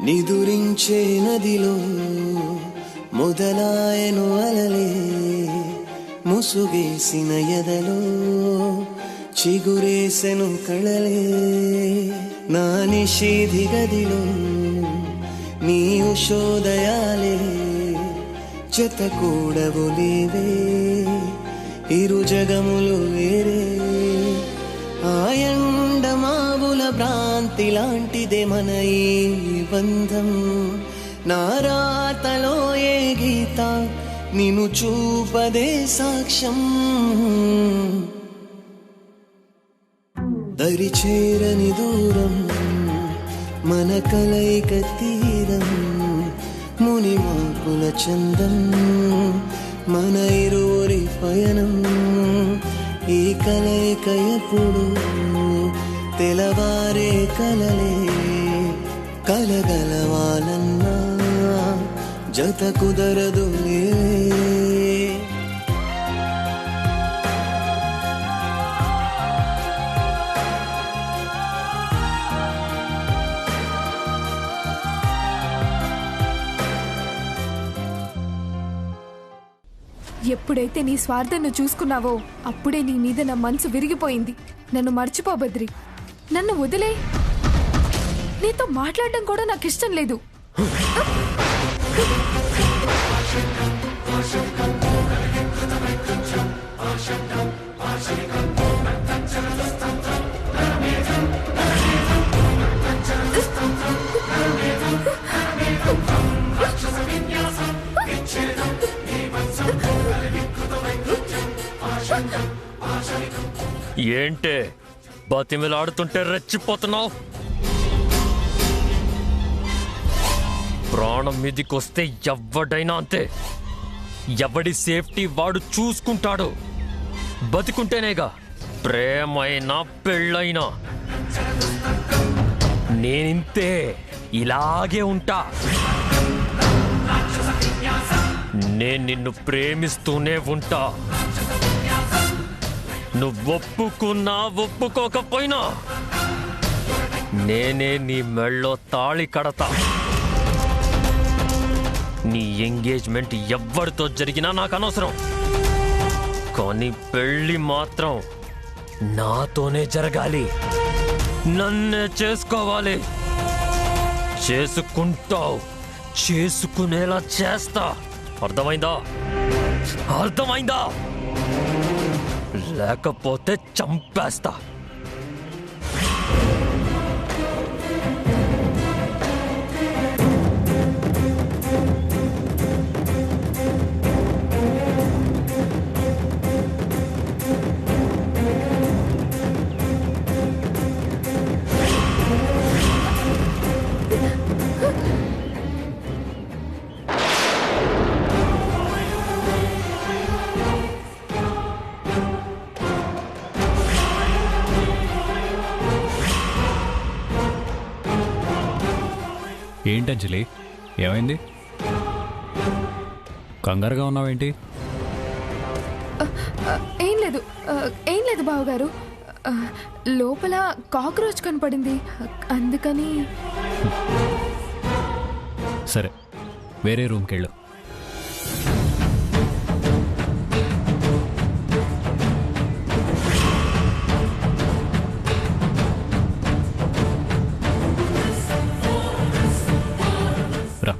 నిదురించే నదిలో మొదలాయను అలలే ముసుగేసిన ఎదలో చిగురేసెను కళలే నా నిషేధి గదిలో నీ ఉషోదయాలే జత కూడవు లేవే ఇరు జగములు వేరే ఆయండమావుల భ్రాంతి లాంటిదే మన ఈ బంధం నారాతలో ఏ గీత నిన్ను చూపదే సాక్ష్యం దరి చేరని దూరం మన కలయిక తీరం ముని మాపుల చందం మన ఇరువురి పయనం ఈ కలయిక ఎప్పుడు తెలవారే కలలే కలగలవాలన్నా జత కుదరదులే ఎప్పుడైతే నీ స్వార్థను చూసుకున్నావో అప్పుడే నీ మీద నా మనసు విరిగిపోయింది. నన్ను మర్చిపో బద్రి, నన్ను వదిలే. నీతో మాట్లాడడం కూడా నాకు ఇష్టం లేదు. ఏంటే బతిమిలాడుతుంటే రెచ్చిపోతున్నావు? ప్రాణం మీదికొస్తే ఎవడైనా అంతే. ఎవడి సేఫ్టీ వాడు చూసుకుంటాడు. బతికుంటేనేగా ప్రేమైనా పెళ్ళైనా. నేనింతే, ఇలాగే ఉంటా. నేను నిన్ను ప్రేమిస్తూనే ఉంటా. నువ్వు ఒప్పుకున్నా ఒప్పుకోకపోయినా నేనే నీ మెళ్ళో తాళి కడతా. నీ ఎంగేజ్మెంట్ ఎవ్వరితో జరిగినా నాకు అనవసరం, కానీ పెళ్ళి మాత్రం నాతోనే జరగాలి. నన్నే చేసుకోవాలి. చేసుకుంటావు, చేసుకునేలా చేస్తా. అర్థమైందా? అర్థమైందా? లేకపోతే చంపేస్తా. ఏంటంజలి, ఏమైంది? కంగారుగా ఉన్నావేంటి? ఏం లేదు బావగారు. లోపల కాక్రోచ్ కనపడింది, అందుకని. సరే, వేరే రూమ్కి వెళ్ళు. రా.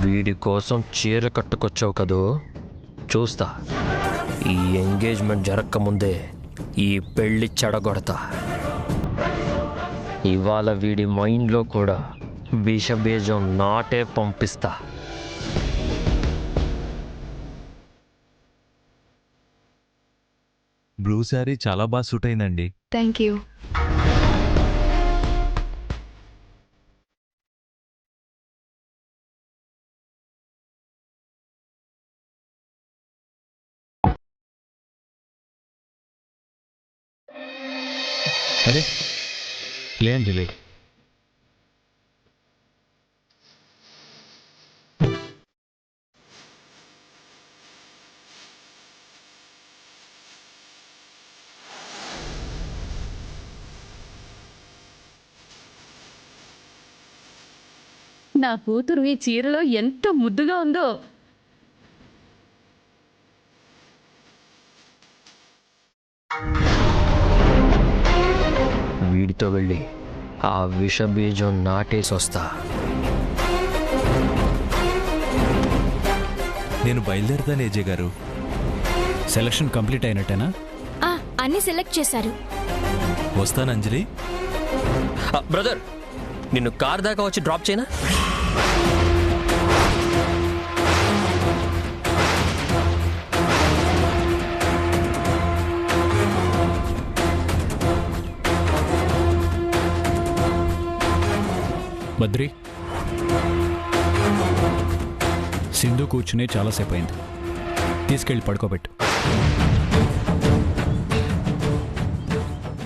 వీడి కోసం చీర కట్టుకొచ్చావు కదూ, చూస్తా. ఈ ఎంగేజ్మెంట్ జరగకముందే ఈ పెళ్ళి చెడగొడతా. ఇవాళ వీడి మైండ్లో కూడా విషబీజం నాటే పంపిస్తా. బ్లూ శారీ చాలా బాగా సూట్ అయిందండి. Thank you. అరే లే అంజలి. నా కూతురు ఈ చీరలో ఎంత ముద్దుగా ఉందో. వీడితో వెళ్ళి ఆ విషబీజం నాటేసి వస్తా. నేను బయలుదేరుతాను ఏజే గారు. సెలక్షన్ కంప్లీట్ అయినట్టేనా? అన్ని సెలెక్ట్ చేశారు. వస్తాను అంజలి. బ్రదర్, నిన్ను కార్ దాకా వచ్చి డ్రాప్ చేయనా? బద్రి, సింధు కూర్చుని చాలాసేపు అయింది. తీసుకెళ్ళి పడుకోబెట్టు.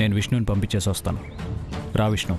నేను విష్ణుని పంపించేసి వస్తాను. రా విష్ణు.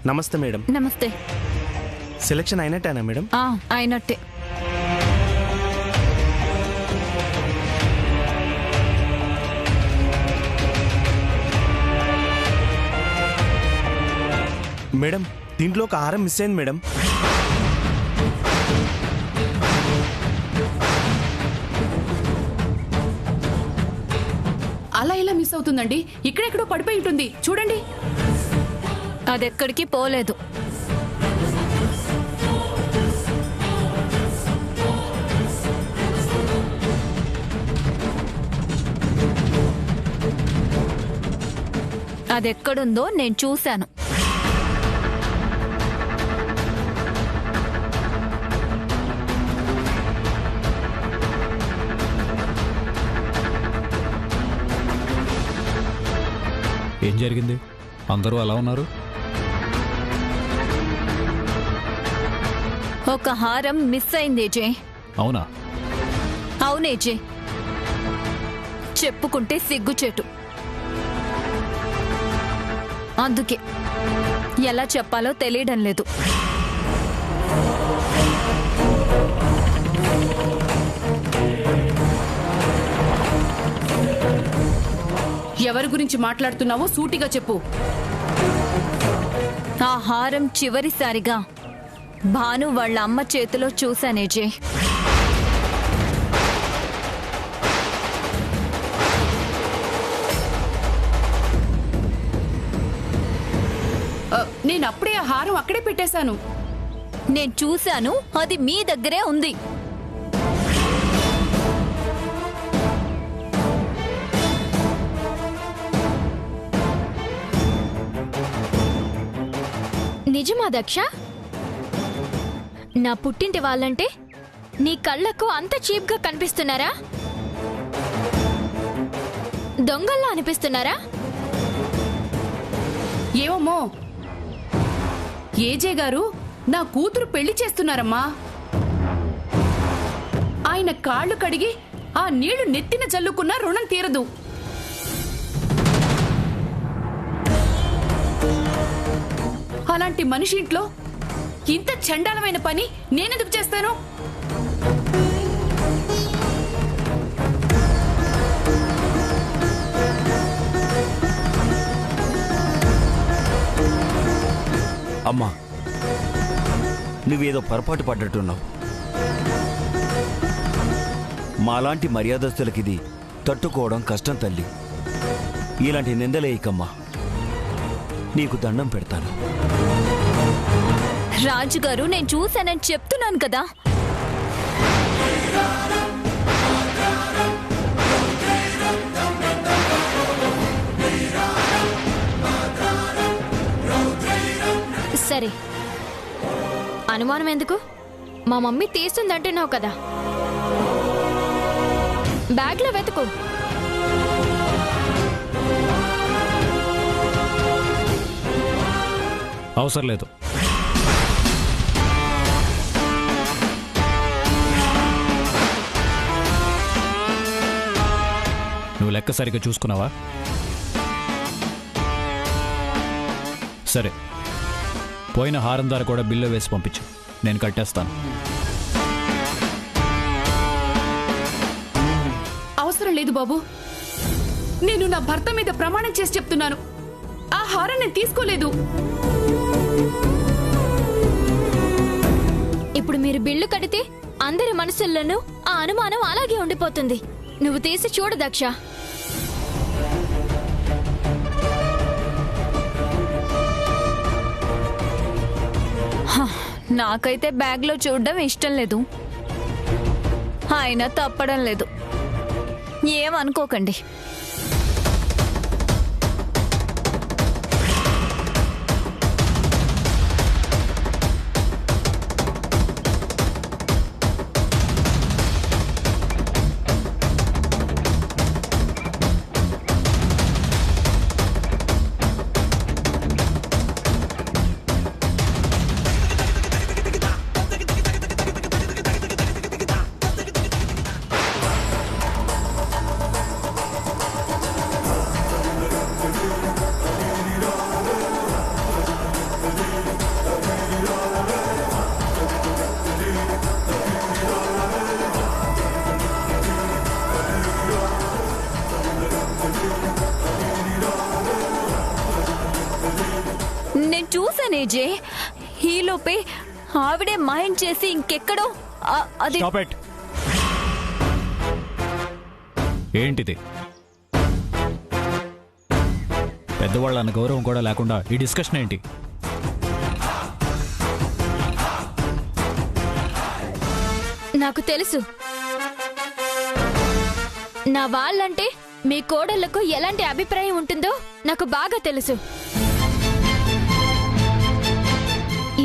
నమస్తే మేడం. నమస్తే. సెలక్షన్ అయినట్టేనా మేడం? అయినట్టే. మేడం, దీంట్లో ఒక హారం మిస్ అయింది మేడం. అలా ఇలా మిస్ అవుతుందండి. ఇక్కడెక్కడో పడిపోయి ఉంటుంది, చూడండి. అదెక్కడికి పోలేదు. అదెక్కడుందో నేను చూశాను. ఏం జరిగింది? అందరూ అలా ఉన్నారు. ఒక హారం మిస్ అయింది ఏజే. అవునా? అవునేజే, చెప్పుకుంటే సిగ్గుచేటు. అందుకే ఎలా చెప్పాలో తెలియడం లేదు. ఎవరి గురించి మాట్లాడుతున్నావో సూటిగా చెప్పు. ఆ హారం చివరిసారిగా భాను వాళ్ళ అమ్మ చేతిలో చూశానేజే. నేను అప్పుడే ఆ హారం అక్కడే పెట్టేశాను. నేను చూశాను, అది మీ దగ్గరే ఉంది. నిజమా దక్ష? నా పుట్టింటి వాళ్ళంటే నీ కళ్ళకు అంత చీప్గా కనిపిస్తున్నారా? దొంగల్లా అనిపిస్తున్నారా? ఏమమ్మో, ఏజే గారు నా కూతురు పెళ్లి చేస్తున్నారమ్మా. ఆయన కాళ్ళు కడిగి ఆ నీళ్లు నెత్తిన జల్లుకున్న రుణం తీరదు. అలాంటి మనిషి ఇంట్లో ఇంత చండాలమైన పని నేనెందుకు చేస్తాను? అమ్మా, నువ్వేదో పొరపాటు పడ్డట్టున్నావు. మాలాంటి మర్యాదస్తులకిది తట్టుకోవడం కష్టం తల్లి. ఇలాంటి నిందలేయకమ్మా, నీకు దండం పెడతాను. రాజుగారు నేను చూశానని చెప్తున్నాను కదా. సరే, అనుమానం ఎందుకు? మా మమ్మీ తీస్తుందంటున్నావు కదా, బ్యాగ్లో వెతుకు. అవసరం లేదు. నువ్వు లెక్క సరిగ్గా చూసుకున్నావా? సరే, పోయిన హారం ధర కూడా బిల్లు వేసి పంపించు, నేను కట్టేస్తాను. అవసరం లేదు బాబు. నేను నా భర్త మీద ప్రమాణం చేసి చెప్తున్నాను, ఆ హారం నేను తీసుకోలేదు. ఇప్పుడు మీరు బిల్లు కడితే అందరి మనసుల్లోనూ ఆ అనుమానం అలాగే ఉండిపోతుంది. నువ్వు తీసి చూడు దక్ష. నాకైతే బ్యాగ్లో చూడడం ఇష్టం లేదు, అయినా తప్పడం లేదు. ఏమనుకోకండి. నేను చూసానేజే, ఈలోపే ఆవిడే మైండ్ చేసి ఇంకెక్కడో అది. Stop it. ఏంటిది? పెద్దవాళ్ళన్న గౌరవం కూడా లేకుండా ఈ డిస్కషన్ ఏంటి? నాకు తెలుసు, నా వాళ్ళంటే మీ కోడళ్లకు ఎలాంటి అభిప్రాయం ఉంటుందో నాకు బాగా తెలుసు.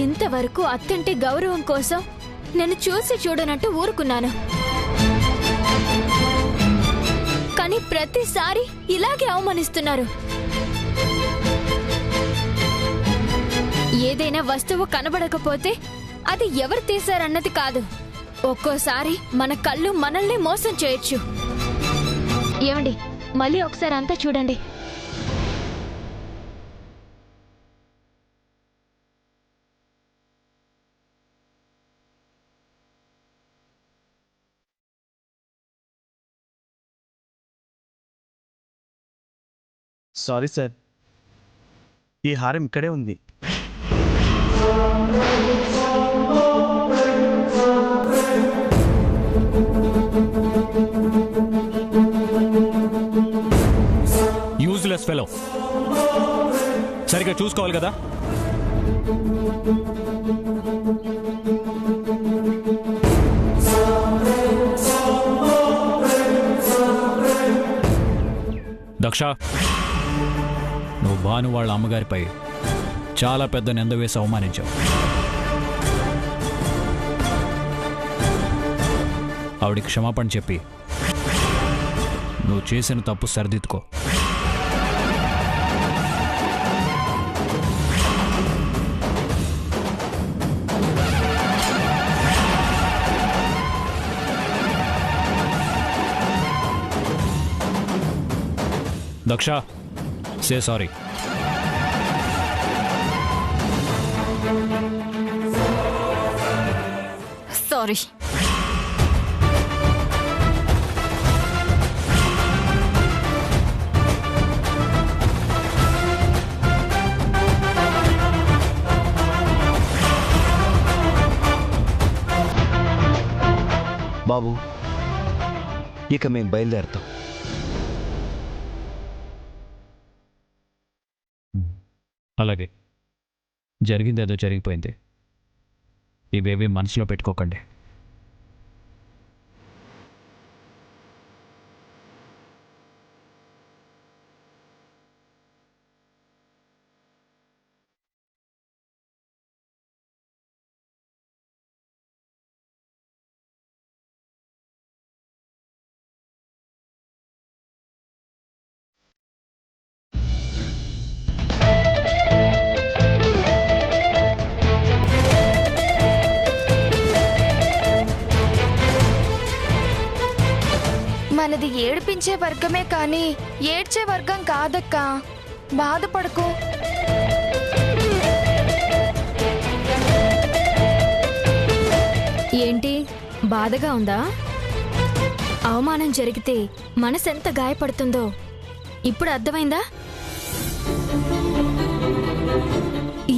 ఇంతవరకు అత్తంటే గౌరవం కోసం నేను చూసి చూడనట్టు ఊరుకున్నాను, కానీ ప్రతిసారి ఇలాగే అవమానిస్తున్నారు. ఏదైనా వస్తువు కనబడకపోతే అది ఎవరు తీశారన్నది కాదు, ఒక్కోసారి మన కళ్ళు మనల్ని మోసం చేయొచ్చు. ఏమండి, మళ్ళీ ఒకసారి అంతా చూడండి. సారీ సార్, ఈ హారం ఇక్కడే ఉంది. యూజ్లెస్ ఫెలో, సరిగ్గా చూసుకోవాలి కదా. దక్ష, నువ్వు భాను వాళ్ళ అమ్మగారిపై చాలా పెద్ద నింద వేసి అవమానించావు. ఆవిడికి క్షమాపణ చెప్పి నువ్వు చేసిన తప్పు సరిదిద్దుకో. Daksha, say sorry. సారీ. బాబు, ఇక మేము బయలుదేరుతాం. అలాగే, జరిగిందేదో జరిగిపోయింది, ఇవేవి మనసులో పెట్టుకోకండి. మనది ఏడిపించే వర్గమే కానీ ఏడ్చే వర్గం కాదక్క. బాధపడకు. ఏంటి బాధగా ఉందా? అవమానం జరిగితే మనసెంత గాయపడుతుందో ఇప్పుడు అర్థమైందా?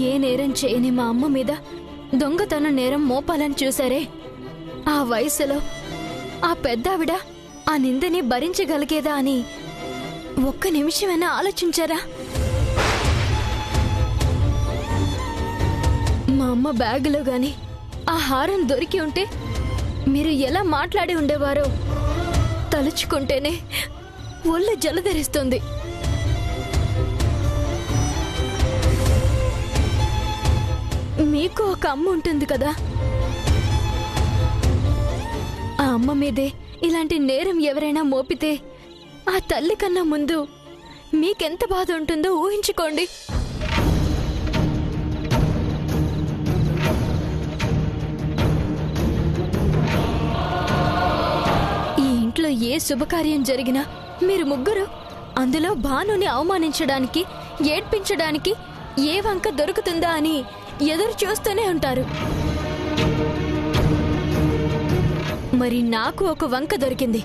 ఏ నేరం చేయని మా అమ్మ మీద దొంగతనం నేరం మోపాలని చూసారే. ఆ వయసులో ఆ పెద్దావిడ ఆ నిందని భరించగలిగేదా అని ఒక్క నిమిషమైనా ఆలోచించారా? మా అమ్మ బ్యాగులో గాని ఆ హారం దొరికి ఉంటే మీరు ఎలా మాట్లాడి ఉండేవారో తలుచుకుంటేనే ఒళ్ళు జలధరిస్తుంది. మీకు ఒక అమ్మ ఉంటుంది కదా, ఆ అమ్మ మీదే ఇలాంటి నేరం ఎవరైనా మోపితే ఆ తల్లి కన్నా ముందు మీకెంత బాధ ఉంటుందో ఊహించుకోండి. ఈ ఇంట్లో ఏ శుభకార్యం జరిగినా మీరు ముగ్గురు అందులో భానుని అవమానించడానికి, ఏడ్పించడానికి ఏ వంక దొరుకుతుందా అని ఎదురు చూస్తూనే ఉంటారు. మరి నాకు ఒక వంక దొరికింది.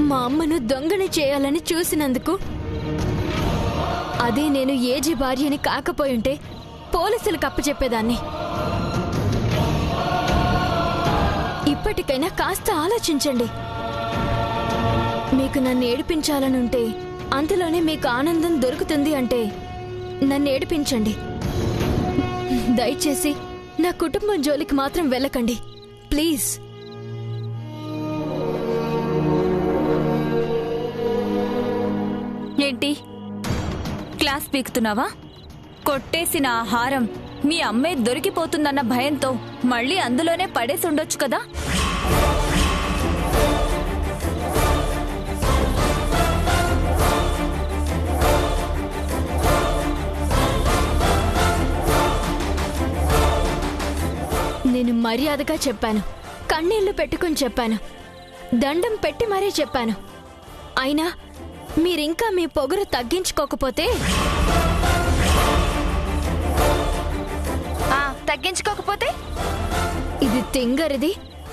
మా అమ్మను దొంగని చేయాలని చూసినందుకు. అదే నేను ఏజీ భార్యని కాకపోయుంటే పోలీసులకు అప్పచెప్పేదాన్ని. ఇప్పటికైనా కాస్త ఆలోచించండి. మీకు నన్ను ఏడిపించాలనుంటే, అంతలోనే మీకు ఆనందం దొరుకుతుంది అంటే నన్ను ఏడిపించండి. దయచేసి నా కుటుంబం జోలికి మాత్రం వెళ్ళకండి ప్లీజ్. ఏంటి క్లాస్ పీకుతున్నావా? కొట్టేసిన ఆహారం మీ అమ్మే దొరికిపోతుందన్న భయంతో మళ్ళీ అందులోనే పడేసి ఉండొచ్చు కదా. నేను మర్యాదగా చెప్పాను, కన్నీళ్లు పెట్టుకుని చెప్పాను, దండం పెట్టి మరీ చెప్పాను. అయినా మీరింకా మీ పొగరు తగ్గించుకోకపోతే తగ్గించుకోకపోతే ఇది తింగరిది,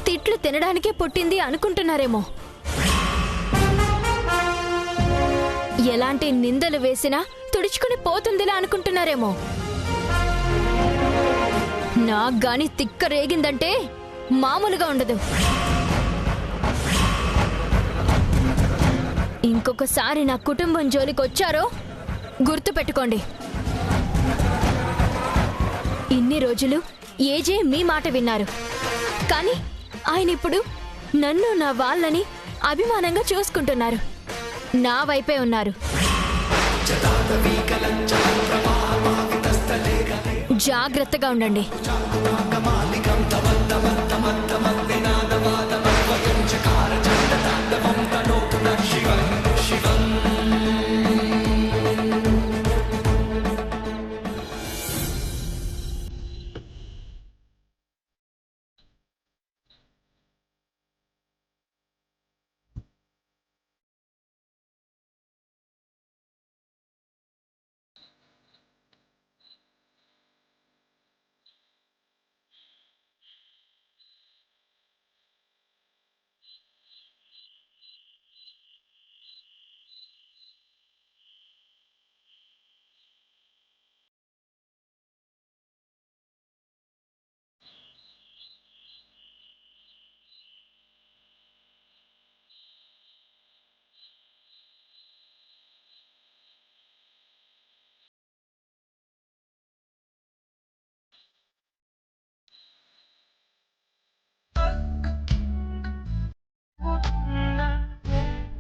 తిట్లు తినడానికే పుట్టింది అనుకుంటున్నారేమో. ఎలాంటి నిందలు వేసినా తుడుచుకుని పోతుందిలా అనుకుంటున్నారేమో. నాకు గాని తిక్క రేగిందంటే మామూలుగా ఉండదు. ఇంకొకసారి నా కుటుంబం జోలికి వచ్చారో గుర్తు పెట్టుకోండి. ఇన్ని రోజులు ఏజే మీ మాట విన్నారు, కానీ ఆయన ఇప్పుడు నన్ను నా వాళ్ళని అభిమానంగా చూసుకుంటున్నారు. నా వైపే ఉన్నారు. జాగ్రత్తగా ఉండండి.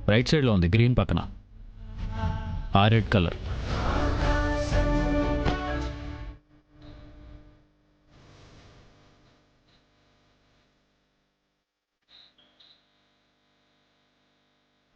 రైట్ సైడ్లో ఉంది, గ్రీన్ పక్కన. ఆ రెడ్ కలర్.